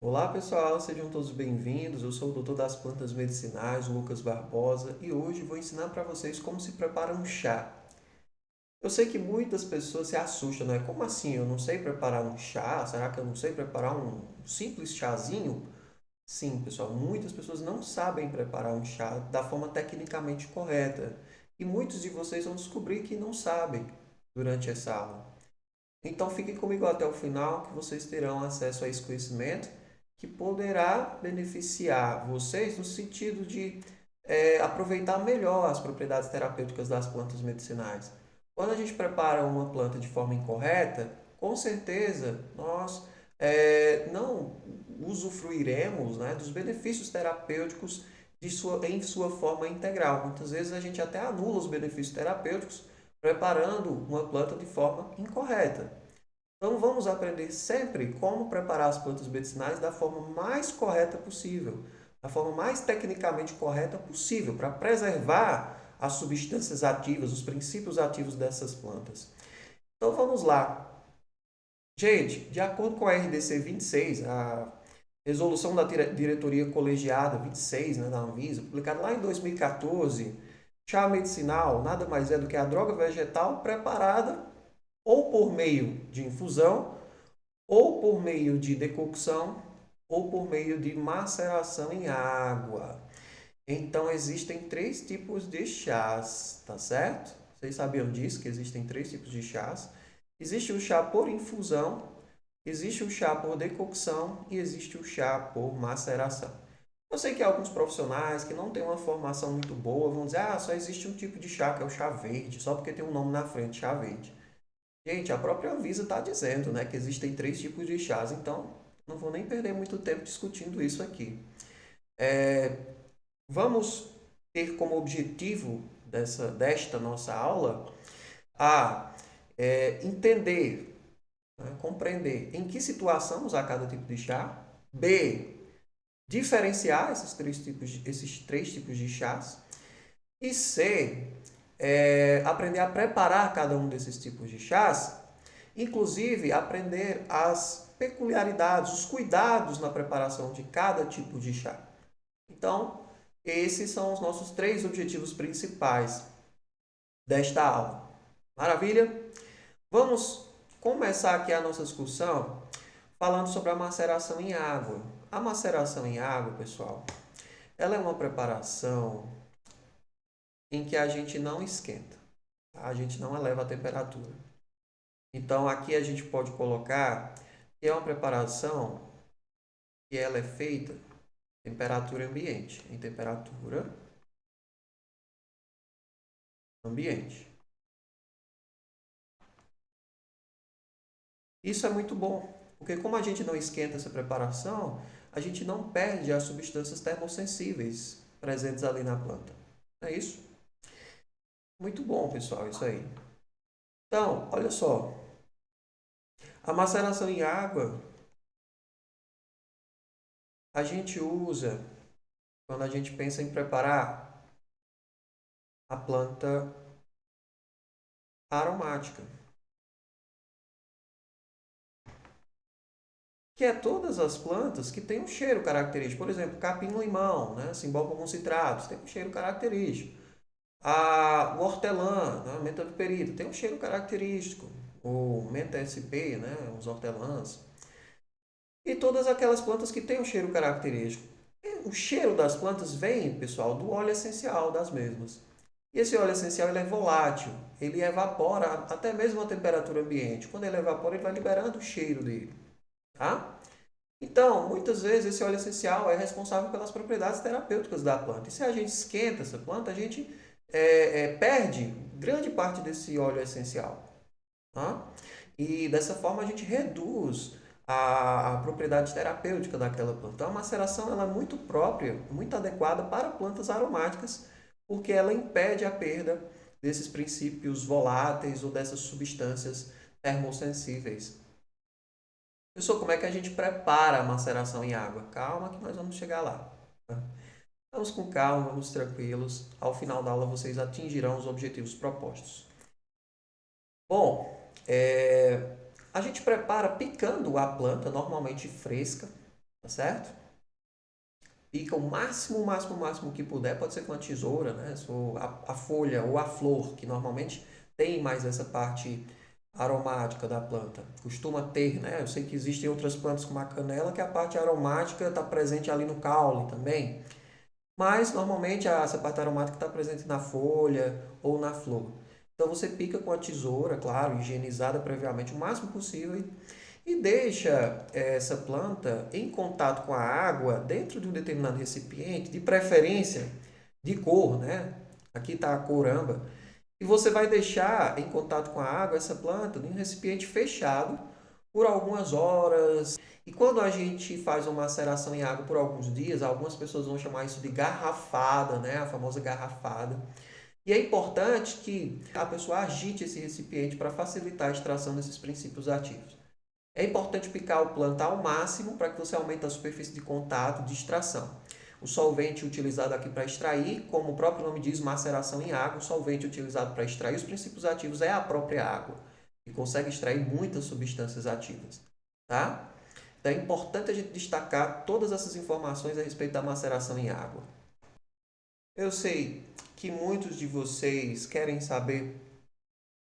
Olá pessoal, sejam todos bem-vindos. Eu sou o doutor das plantas medicinais, Lucas Barbosa, e hoje vou ensinar para vocês como se prepara um chá. Eu sei que muitas pessoas se assustam, não é? Como assim? Eu não sei preparar um chá? Será que eu não sei preparar um simples chazinho? Sim, pessoal, muitas pessoas não sabem preparar um chá da forma tecnicamente correta. E muitos de vocês vão descobrir que não sabem durante essa aula. Então fiquem comigo até o final que vocês terão acesso a esse conhecimento que poderá beneficiar vocês no sentido de aproveitar melhor as propriedades terapêuticas das plantas medicinais. Quando a gente prepara uma planta de forma incorreta, com certeza nós não usufruiremos, né, dos benefícios terapêuticos em sua forma integral. Muitas vezes a gente até anula os benefícios terapêuticos preparando uma planta de forma incorreta. Então vamos aprender sempre como preparar as plantas medicinais da forma mais correta possível, da forma mais tecnicamente correta possível, para preservar as substâncias ativas, os princípios ativos dessas plantas. Então vamos lá. Gente, de acordo com a RDC 26, a resolução da diretoria colegiada 26, né, da Anvisa, publicada lá em 2014, chá medicinal nada mais é do que a droga vegetal preparada ou por meio de infusão ou por meio de decocção, ou por meio de maceração em água. Então, existem três tipos de chás, tá certo? Vocês sabiam disso, que existem três tipos de chás? Existe o chá por infusão, existe o chá por decocção e existe o chá por maceração. Eu sei que alguns profissionais que não têm uma formação muito boa vão dizer, só existe um tipo de chá, que é o chá verde, só porque tem um nome na frente, chá verde. Gente, a própria Anvisa está dizendo, né, que existem três tipos de chás, então não vou nem perder muito tempo discutindo isso aqui. Vamos ter como objetivo desta nossa aula a entender, né, compreender em que situação usar cada tipo de chá, B, diferenciar esses três tipos de chás, e C, aprender a preparar cada um desses tipos de chás. Inclusive, aprender as peculiaridades, os cuidados na preparação de cada tipo de chá. Então, esses são os nossos três objetivos principais desta aula. Maravilha? Vamos começar aqui a nossa discussão falando sobre a maceração em água. A maceração em água, pessoal, ela é uma preparação em que a gente não esquenta, tá? A gente não eleva a temperatura. Então, aqui a gente pode colocar que é uma preparação que ela é feita em temperatura ambiente, em temperatura ambiente. Isso é muito bom, porque como a gente não esquenta essa preparação, a gente não perde as substâncias termossensíveis presentes ali na planta. Não é isso? Muito bom, pessoal, isso aí. Então, olha só, a maceração em água a gente usa quando a gente pensa em preparar a planta aromática, que é todas as plantas que têm um cheiro característico. Por exemplo, capim-limão, né, simbol comum citratos, tem um cheiro característico. O hortelã, né, menta piperita, tem um cheiro característico. O menta SP, né, os hortelãs. E todas aquelas plantas que têm um cheiro característico. O cheiro das plantas vem, pessoal, do óleo essencial das mesmas. E esse óleo essencial ele é volátil, ele evapora até mesmo a temperatura ambiente. Quando ele evapora, ele vai liberando o cheiro dele. Tá? Então, muitas vezes esse óleo essencial é responsável pelas propriedades terapêuticas da planta. E se a gente esquenta essa planta, a gente perde grande parte desse óleo essencial. Tá? E dessa forma a gente reduz a propriedade terapêutica daquela planta. Então, a maceração ela é muito própria, muito adequada para plantas aromáticas, porque ela impede a perda desses princípios voláteis ou dessas substâncias termossensíveis. Pessoal, como é que a gente prepara a maceração em água? Calma que nós vamos chegar lá. Tá? Vamos com calma, vamos tranquilos. Ao final da aula vocês atingirão os objetivos propostos. Bom, a gente prepara picando a planta, normalmente fresca, tá certo? Pica o máximo que puder, pode ser com a tesoura, né? Se for a folha ou a flor, que normalmente tem mais essa parte aromática da planta. Costuma ter, né? Eu sei que existem outras plantas como a canela, que a parte aromática está presente ali no caule também. Mas normalmente essa parte aromática está presente na folha ou na flor. Então você pica com a tesoura, claro, higienizada previamente o máximo possível e deixa essa planta em contato com a água dentro de um determinado recipiente, de preferência de cor, né? Aqui está a cor âmbar. E você vai deixar em contato com a água essa planta em um recipiente fechado por algumas horas. E quando a gente faz uma maceração em água por alguns dias, algumas pessoas vão chamar isso de garrafada, né? A famosa garrafada. E é importante que a pessoa agite esse recipiente para facilitar a extração desses princípios ativos. É importante picar o planta ao máximo para que você aumente a superfície de contato de extração. O solvente utilizado aqui para extrair, como o próprio nome diz, maceração em água, o solvente utilizado para extrair os princípios ativos é a própria água, que consegue extrair muitas substâncias ativas. Tá? Então é importante a gente destacar todas essas informações a respeito da maceração em água. Eu sei que muitos de vocês querem saber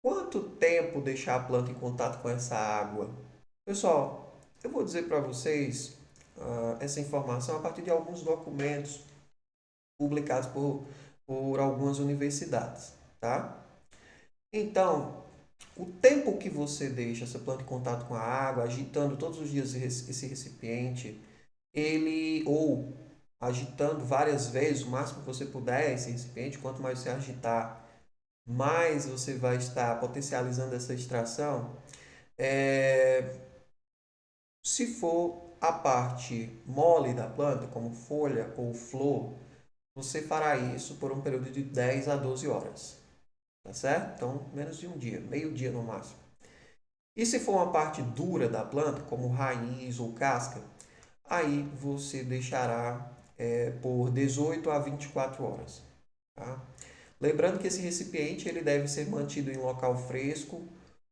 quanto tempo deixar a planta em contato com essa água. Pessoal, eu vou dizer para vocês essa informação a partir de alguns documentos publicados por algumas universidades, tá? Então, o tempo que você deixa essa planta em contato com a água, agitando todos os dias esse recipiente, ele ou agitando várias vezes, o máximo que você puder esse recipiente, quanto mais você agitar, mais você vai estar potencializando essa extração. É, Se for a parte mole da planta, como folha ou flor, você fará isso por um período de 10 a 12 horas. Tá certo? Então, menos de um dia, meio dia no máximo. E se for uma parte dura da planta, como raiz ou casca, aí você deixará por 18 a 24 horas. Tá? Lembrando que esse recipiente ele deve ser mantido em local fresco,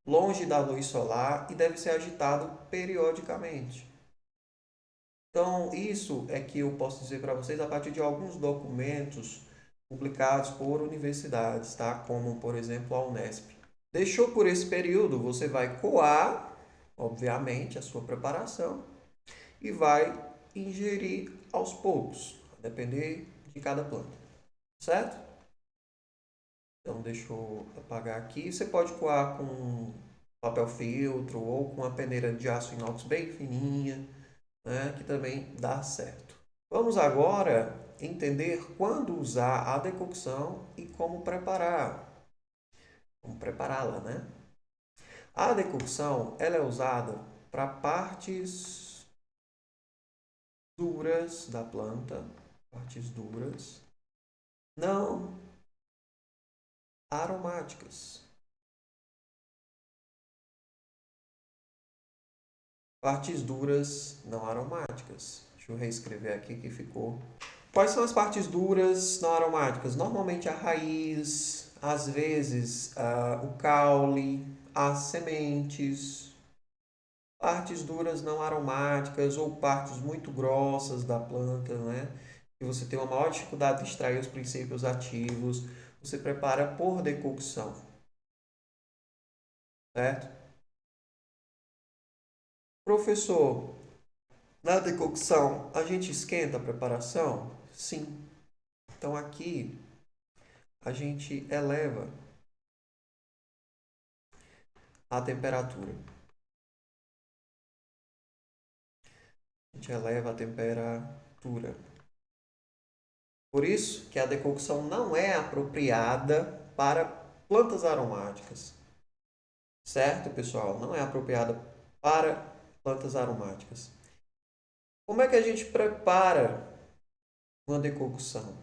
longe da luz solar e deve ser agitado periodicamente. Então, isso é que eu posso dizer para vocês a partir de alguns documentos publicados por universidades, tá? Como, por exemplo, a Unesp. Deixou por esse período, você vai coar, obviamente, a sua preparação e vai ingerir aos poucos, a depender de cada planta, certo? Então, deixa eu apagar aqui. Você pode coar com papel filtro ou com uma peneira de aço inox bem fininha, né, que também dá certo. Vamos agora entender quando usar a decocção e como preparar. Como prepará-la, né? A decocção ela é usada para partes duras da planta, partes duras, não aromáticas. Partes duras não aromáticas. Deixa eu reescrever aqui que ficou. Quais são as partes duras não aromáticas? Normalmente a raiz, às vezes o caule, as sementes, partes duras não aromáticas ou partes muito grossas da planta, né? Que você tem uma maior dificuldade de extrair os princípios ativos, você prepara por decocção, certo? Professor, na decocção a gente esquenta a preparação? Sim. Então aqui a gente eleva a temperatura. A gente eleva a temperatura. Por isso que a decocção não é apropriada para plantas aromáticas. Certo, pessoal? Não é apropriada para plantas aromáticas. Como é que a gente prepara uma decocção?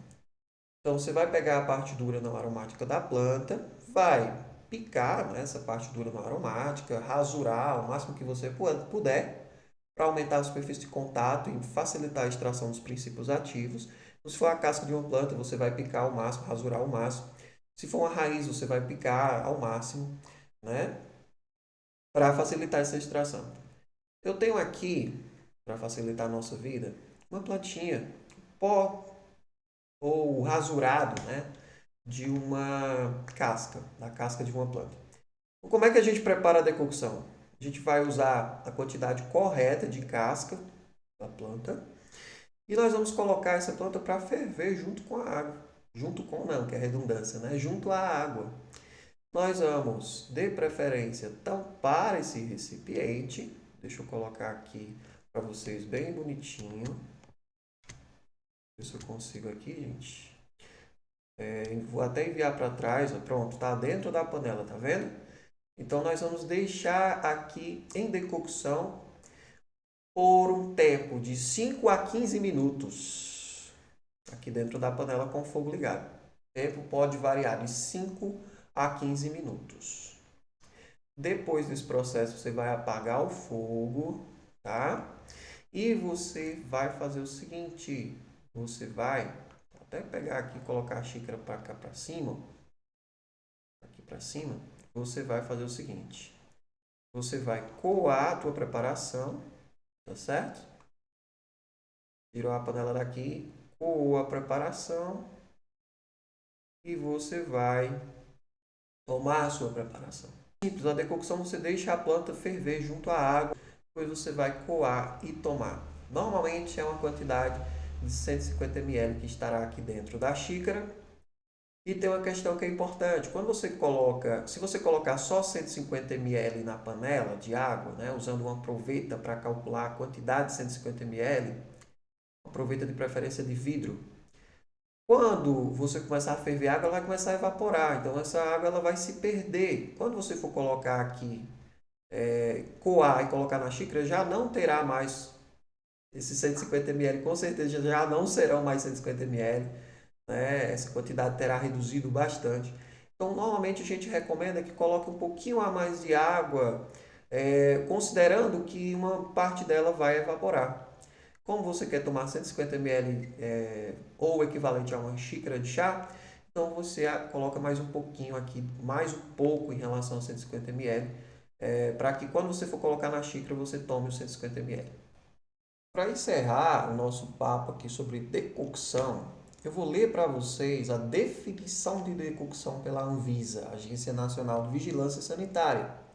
Então, você vai pegar a parte dura não aromática da planta, vai picar, né, essa parte dura não aromática, rasurar o máximo que você puder, para aumentar a superfície de contato e facilitar a extração dos princípios ativos. Se for a casca de uma planta, você vai picar ao máximo, rasurar ao máximo. Se for uma raiz, você vai picar ao máximo, né? Para facilitar essa extração. Eu tenho aqui para facilitar a nossa vida? Uma plantinha, pó ou rasurado, né, de uma casca, da casca de uma planta. Então, como é que a gente prepara a decocção? A gente vai usar a quantidade correta de casca da planta e nós vamos colocar essa planta para ferver junto com a água. Junto com não, que é redundância, né? Junto à água. Nós vamos, de preferência, tampar esse recipiente. Deixa eu colocar aqui para vocês bem bonitinho. Ver se eu consigo aqui, gente. Vou até enviar para trás. Ó, pronto, está dentro da panela, tá vendo? Então, nós vamos deixar aqui em decocção por um tempo de 5 a 15 minutos. Aqui dentro da panela com o fogo ligado. O tempo pode variar de 5 a 15 minutos. Depois desse processo, você vai apagar o fogo, tá? E você vai fazer o seguinte, você vai até pegar aqui e colocar a xícara para cá para cima, aqui para cima, você vai fazer o seguinte, você vai coar a tua preparação, tá certo? Tirou a panela daqui, coou a preparação e você vai tomar a sua preparação. Simples, a decocção você deixa a planta ferver junto à água, depois você vai coar e tomar. Normalmente é uma quantidade de 150 ml que estará aqui dentro da xícara. E tem uma questão que é importante. Quando você coloca, se você colocar só 150 ml na panela de água, né, usando uma proveta para calcular a quantidade de 150 ml, uma proveta de preferência de vidro, quando você começar a ferver a água, ela vai começar a evaporar. Então, essa água ela vai se perder. Quando você for colocar aqui, coar e colocar na xícara, já não terá mais esses 150 ml. Com certeza já não serão mais 150 ml. Né? Essa quantidade terá reduzido bastante. Então, normalmente a gente recomenda que coloque um pouquinho a mais de água, considerando que uma parte dela vai evaporar. Como você quer tomar 150 ml ou equivalente a uma xícara de chá, então você coloca mais um pouquinho aqui, mais um pouco em relação a 150 ml, para que quando você for colocar na xícara você tome os 150 ml. Para encerrar o nosso papo aqui sobre decocção, eu vou ler para vocês a definição de decocção pela Anvisa, Agência Nacional de Vigilância Sanitária.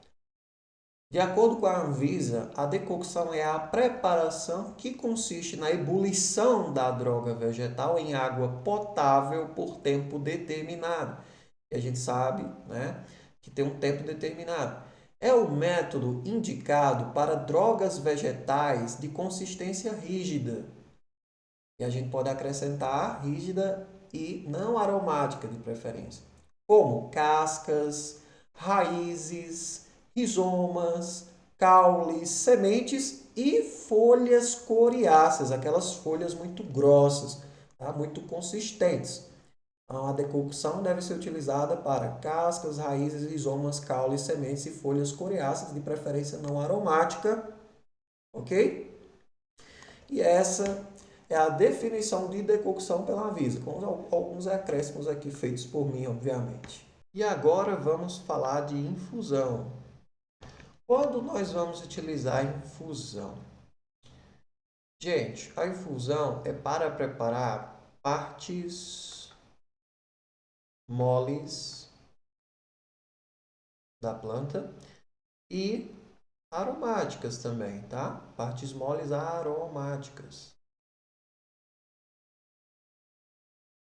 De acordo com a Anvisa, a decocção é a preparação que consiste na ebulição da droga vegetal em água potável por tempo determinado. E a gente sabe, né, que tem um tempo determinado. É o método indicado para drogas vegetais de consistência rígida. E a gente pode acrescentar rígida e não aromática de preferência, como cascas, raízes, rizomas, caules, sementes e folhas coriáceas, aquelas folhas muito grossas, tá? Muito consistentes. Então, a decocção deve ser utilizada para cascas, raízes, rizomas, caules, sementes e folhas coriáceas, de preferência não aromática, ok? E essa é a definição de decocção pela Anvisa, com alguns acréscimos aqui feitos por mim, obviamente. E agora vamos falar de infusão. Quando nós vamos utilizar infusão? Gente, a infusão é para preparar partes moles da planta e aromáticas também, tá? Partes moles aromáticas.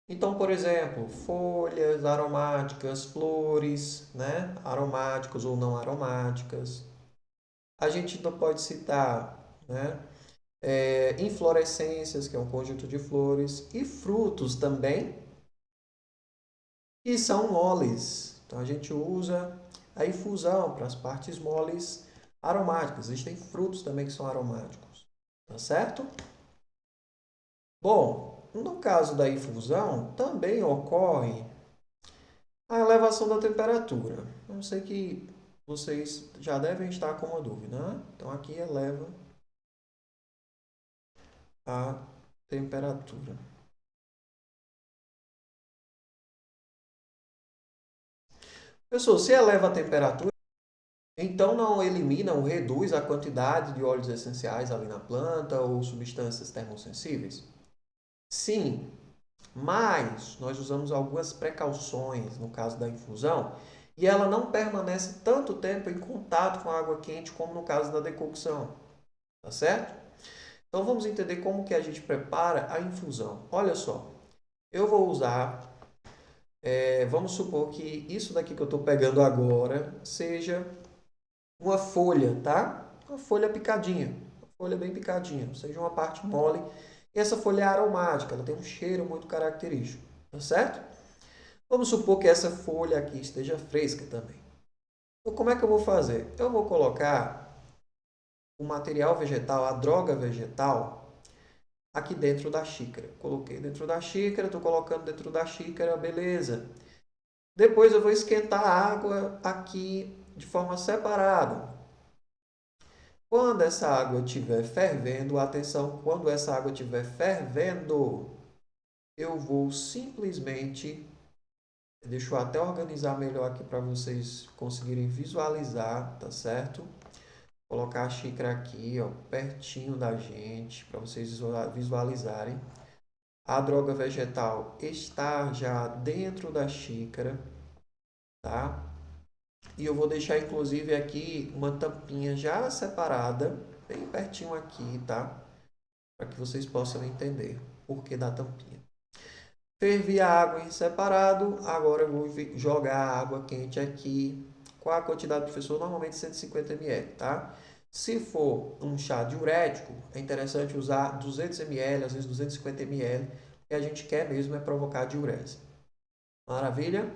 Então, por exemplo, folhas aromáticas, flores, né? Aromáticas ou não aromáticas. A gente não pode citar, né? Inflorescências, que é um conjunto de flores, e frutos também, que são moles. Então, a gente usa a infusão para as partes moles aromáticas. Existem frutos também que são aromáticos, tá certo? Bom, no caso da infusão, também ocorre a elevação da temperatura. Eu sei que vocês já devem estar com uma dúvida, né? Então, aqui eleva a temperatura. Pessoal, se eleva a temperatura, Então não elimina ou reduz a quantidade de óleos essenciais ali na planta ou substâncias termossensíveis? Sim, mas nós usamos algumas precauções no caso da infusão e ela não permanece tanto tempo em contato com a água quente como no caso da decocção, tá certo? Então vamos entender como que a gente prepara a infusão. Olha só, eu vou usar, vamos supor que isso daqui que eu estou pegando agora seja uma folha, tá? Uma folha picadinha, uma folha bem picadinha, ou seja, uma parte mole. E essa folha é aromática, ela tem um cheiro muito característico, tá certo? Vamos supor que essa folha aqui esteja fresca também. Então, como é que eu vou fazer? Eu vou colocar o material vegetal, a droga vegetal, aqui dentro da xícara. Coloquei dentro da xícara, estou colocando dentro da xícara, beleza. Depois eu vou esquentar a água aqui de forma separada. Quando essa água estiver fervendo, atenção, quando essa água estiver fervendo, eu vou simplesmente, deixa eu até organizar melhor aqui para vocês conseguirem visualizar, tá certo? Colocar a xícara aqui, ó, pertinho da gente, para vocês visualizarem. A droga vegetal está já dentro da xícara, tá? E eu vou deixar inclusive aqui uma tampinha já separada, bem pertinho aqui, tá? Para que vocês possam entender o porquê da tampinha. Fervi a água em separado, agora eu vou jogar a água quente aqui. Qual a quantidade, professor? Normalmente 150 ml, tá? Se for um chá diurético, é interessante usar 200 ml, às vezes 250 ml, que a gente quer mesmo é provocar diurese. Maravilha?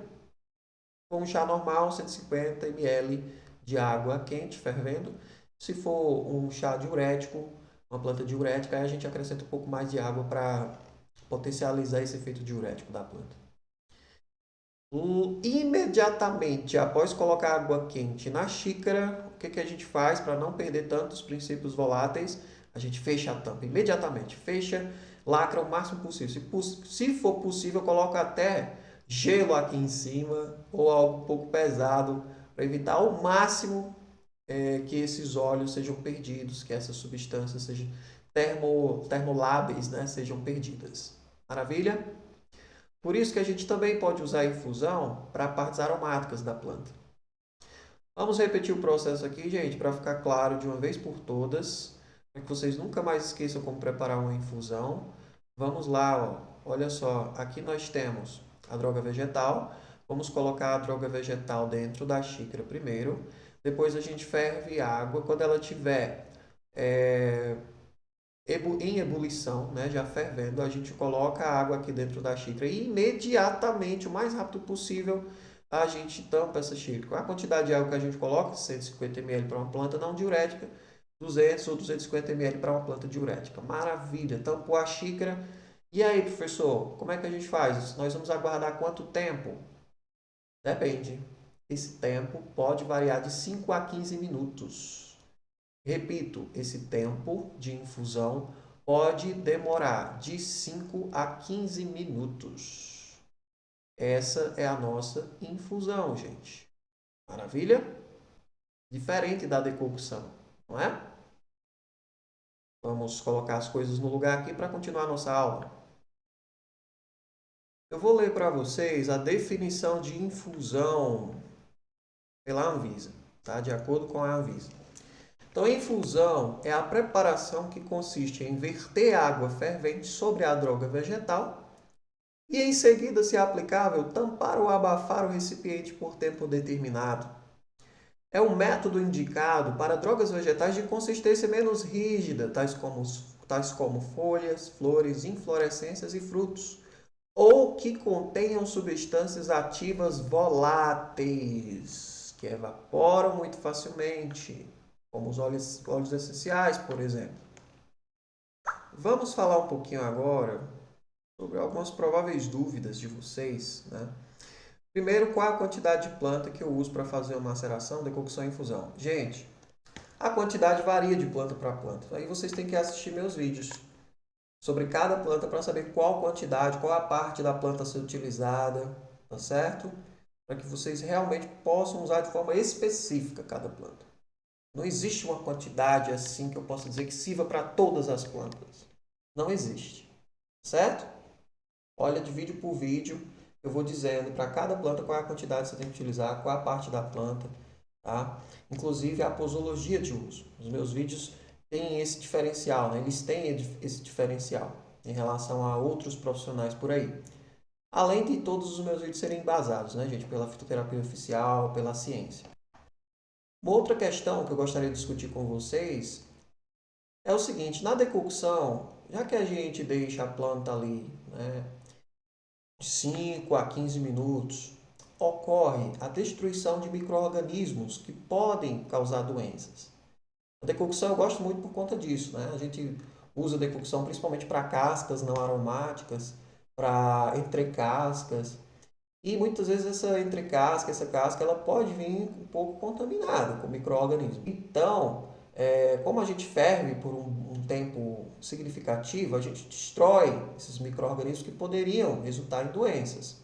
For um chá normal, 150 ml de água quente, fervendo. Se for um chá diurético, uma planta diurética, aí a gente acrescenta um pouco mais de água para potencializar esse efeito diurético da planta. Imediatamente após colocar água quente na xícara, o que a gente faz para não perder tantos princípios voláteis? A gente fecha a tampa imediatamente, fecha, lacra o máximo possível. Se for possível, coloca até gelo aqui em cima ou algo um pouco pesado para evitar ao máximo que esses óleos sejam perdidos, que essas substâncias sejam termoláveis, né, sejam perdidas. Maravilha? Por isso que a gente também pode usar a infusão para partes aromáticas da planta. Vamos repetir o processo aqui, gente, para ficar claro de uma vez por todas, para que vocês nunca mais esqueçam como preparar uma infusão. Vamos lá, ó. Olha só, aqui nós temos a droga vegetal. Vamos colocar a droga vegetal dentro da xícara primeiro. Depois a gente ferve água. Quando ela tiver em ebulição, né, já fervendo, a gente coloca a água aqui dentro da xícara e imediatamente, o mais rápido possível, a gente tampa essa xícara. A quantidade de água que a gente coloca, 150 ml para uma planta não diurética, 200 ou 250 ml para uma planta diurética. Maravilha, tampou a xícara. E aí, professor, como é que a gente faz? Nós vamos aguardar quanto tempo? Depende. Esse tempo pode variar de 5 a 15 minutos. Repito, esse tempo de infusão pode demorar de 5 a 15 minutos. Essa é a nossa infusão, gente. Maravilha? Diferente da decocção, não é? Vamos colocar as coisas no lugar aqui para continuar a nossa aula. Eu vou ler para vocês a definição de infusão pela Anvisa, tá? De acordo com a Anvisa. Então, a infusão é a preparação que consiste em verter água fervente sobre a droga vegetal e, em seguida, se aplicável, tampar ou abafar o recipiente por tempo determinado. É um método indicado para drogas vegetais de consistência menos rígida, tais como folhas, flores, inflorescências e frutos, ou que contenham substâncias ativas voláteis, que evaporam muito facilmente, como os óleos essenciais, por exemplo. Vamos falar um pouquinho agora sobre algumas prováveis dúvidas de vocês, né? Primeiro, qual a quantidade de planta que eu uso para fazer uma maceração, decocção e infusão? Gente, a quantidade varia de planta para planta. Aí vocês têm que assistir meus vídeos sobre cada planta para saber qual quantidade, qual a parte da planta a ser utilizada, tá certo? para que vocês realmente possam usar de forma específica cada planta. Não existe uma quantidade assim que eu possa dizer que sirva para todas as plantas. Não existe, certo? Olha, de vídeo por vídeo, eu vou dizendo para cada planta qual é a quantidade que você tem que utilizar, qual é a parte da planta, tá? Inclusive a posologia de uso. Os meus vídeos têm esse diferencial, né? Eles têm esse diferencial em relação a outros profissionais por aí. Além de todos os meus vídeos serem embasados, né, gente, pela fitoterapia oficial, pela ciência. Uma outra questão que eu gostaria de discutir com vocês é o seguinte: na decocção, já que a gente deixa a planta ali, né, de 5 a 15 minutos, ocorre a destruição de micro-organismos que podem causar doenças. A decocção eu gosto muito por conta disso, né? A gente usa a decocção principalmente para cascas não aromáticas, para entrecascas. E muitas vezes essa casca, ela pode vir um pouco contaminada com micro-organismos. Então, como a gente ferve por um tempo significativo, a gente destrói esses micro-organismos que poderiam resultar em doenças.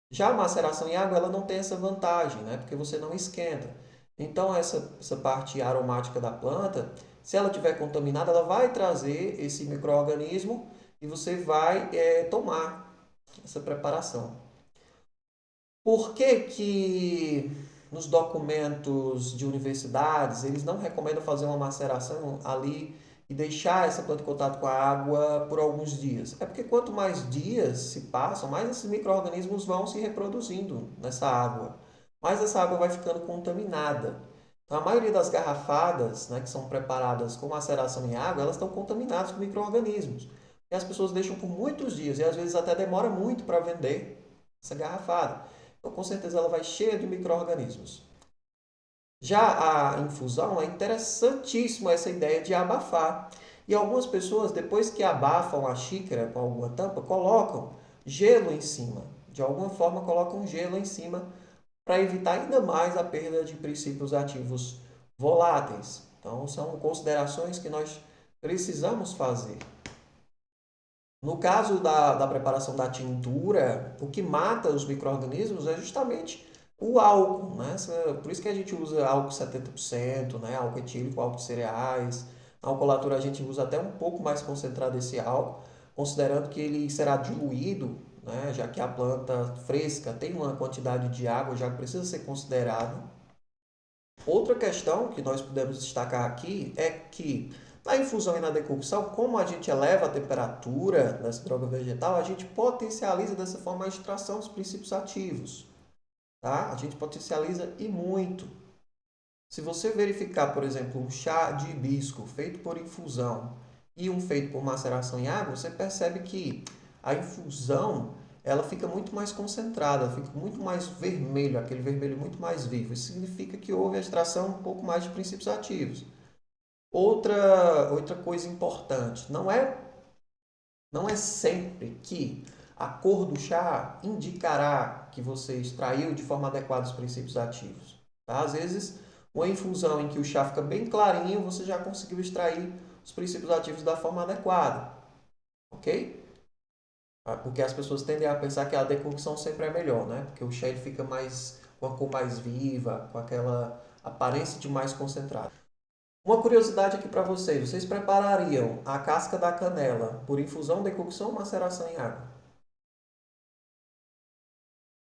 Já a maceração em água, ela não tem essa vantagem, né? Porque você não esquenta. Então, essa parte aromática da planta, se ela estiver contaminada, ela vai trazer esse micro-organismo e você vai tomar essa preparação. Por que que nos documentos de universidades eles não recomendam fazer uma maceração ali e deixar essa planta em contato com a água por alguns dias? É porque quanto mais dias se passam, mais esses micro-organismos vão se reproduzindo nessa água. Mais essa água vai ficando contaminada. Então, a maioria das garrafadas, né, que são preparadas com maceração em água, elas estão contaminadas com micro-organismos. E as pessoas deixam por muitos dias e às vezes até demora muito para vender essa garrafada. Então, com certeza, ela vai cheia de micro-organismos. Já a infusão é interessantíssima essa ideia de abafar. E algumas pessoas, depois que abafam a xícara com alguma tampa, colocam gelo em cima. De alguma forma, colocam gelo em cima para evitar ainda mais a perda de princípios ativos voláteis. Então, são considerações que nós precisamos fazer. No caso da preparação da tintura, o que mata os micro-organismos é justamente o álcool, né? Por isso que a gente usa álcool 70%, né? Álcool etílico, álcool de cereais. Na alcoolatura a gente usa até um pouco mais concentrado esse álcool, considerando que ele será diluído, né? Já que a planta fresca tem uma quantidade de água já que precisa ser considerado. Outra questão que nós podemos destacar aqui é que na infusão e na decocção, como a gente eleva a temperatura dessa droga vegetal, a gente potencializa dessa forma a extração dos princípios ativos. Tá? A gente potencializa e muito. Se você verificar, por exemplo, um chá de hibisco feito por infusão e um feito por maceração em água, você percebe que a infusão ela fica muito mais concentrada, fica muito mais vermelho, aquele vermelho muito mais vivo. Isso significa que houve a extração um pouco mais de princípios ativos. Outra coisa importante, não é sempre que a cor do chá indicará que você extraiu de forma adequada os princípios ativos. Tá? Às vezes, uma infusão em que o chá fica bem clarinho, você já conseguiu extrair os princípios ativos da forma adequada. Ok? Porque as pessoas tendem a pensar que a decocção sempre é melhor, né? Porque o chá ele fica mais com a cor mais viva, com aquela aparência de mais concentrado. Uma curiosidade aqui para vocês: vocês preparariam a casca da canela por infusão, decocção ou maceração em água?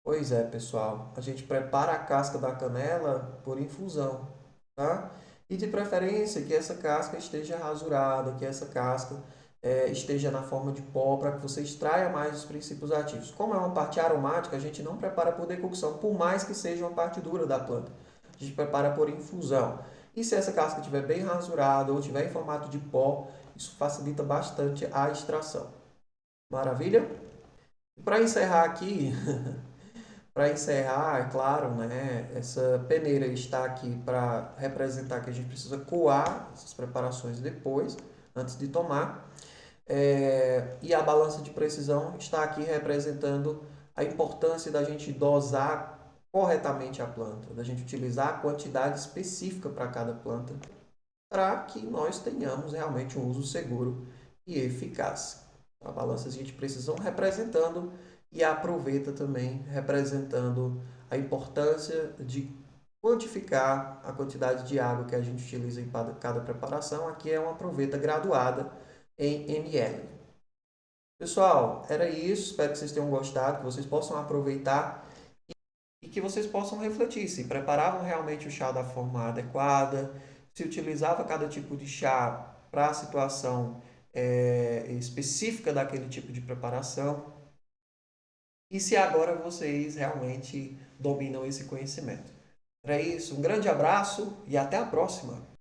Pois é, pessoal, a gente prepara a casca da canela por infusão, tá? E de preferência que essa casca esteja rasurada, que essa casca esteja na forma de pó para que você extraia mais os princípios ativos. Como é uma parte aromática, a gente não prepara por decocção, por mais que seja uma parte dura da planta. A gente prepara por infusão. E se essa casca estiver bem rasurada ou estiver em formato de pó, isso facilita bastante a extração. Maravilha? Para encerrar aqui, para encerrar, é claro, né, essa peneira está aqui para representar que a gente precisa coar essas preparações depois, antes de tomar. E a balança de precisão está aqui representando a importância da gente dosar corretamente a planta, da gente utilizar a quantidade específica para cada planta, para que nós tenhamos realmente um uso seguro e eficaz. A balança de precisão representando e a proveta também representando a importância de quantificar a quantidade de água que a gente utiliza em cada preparação. Aqui é uma proveta graduada em ml. Pessoal, era isso. Espero que vocês tenham gostado, que vocês possam aproveitar e que vocês possam refletir se preparavam realmente o chá da forma adequada, se utilizava cada tipo de chá para a situação específica daquele tipo de preparação e se agora vocês realmente dominam esse conhecimento. Era isso, um grande abraço e até a próxima!